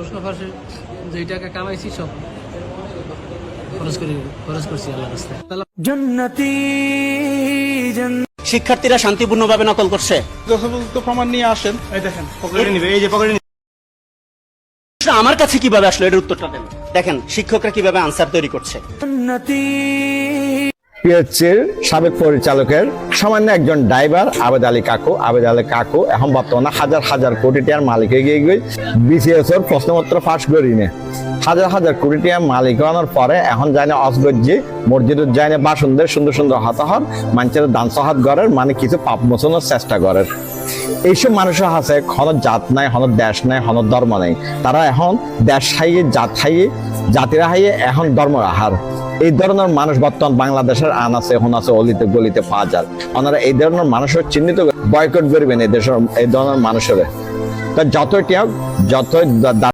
পড়াশোনা ফাঁসে যেই টাকা কামাইছি সব খরচ করছি আল্লাহর রাস্তায়। শিক্ষার্থীরা শান্তিপূর্ণভাবে নকল করছে। যথাযথ প্রমাণ নিয়ে আসেন। এই দেখেন পকেটে নিবে, এই যে পকেটে নিবে। আমার কাছে কিভাবে আসলো এর উত্তরটা দেন। দেখেন শিক্ষকরা কিভাবে আনসার তৈরি করছে। পিএইচসির সাবেক পরিচালকের সামান্য একজন ড্রাইভার আবেদ আলী কাকু এখন বর্তমানে হাজার হাজার কোটি টাকার মালিক হয়ে গিয়ে বিসিএস এর প্রশ্নপত্র ফাঁস করিনে হাজার হাজার কোটি টাকার মালিক হওয়ার পরে এখন যায় না অসগজ্জি মসজিদের যায় না বাসনদের সুন্দর সুন্দর হতাহত মানুষের দান সহাত গড়ের মানে কিছু পাপ মোচনের চেষ্টা করার। এইসব মানুষের আছে হন জাত নাই, হন দেশ নাই, হন ধর্ম নাই। তারা এখন দেশ হাইয়ে জাত হাইয়ে জাতিরা হাইয়ে এখন ধর্ম আহার। এই ধরনের মানুষ বর্তমান বাংলাদেশের আনাচে হোনাচে অলিতে গলিতে পাওয়া যায়। ওনারা এই ধরনের মানুষের চিহ্নিত বয়কট করবেন এই দেশের এই ধরনের মানুষের। তা যতই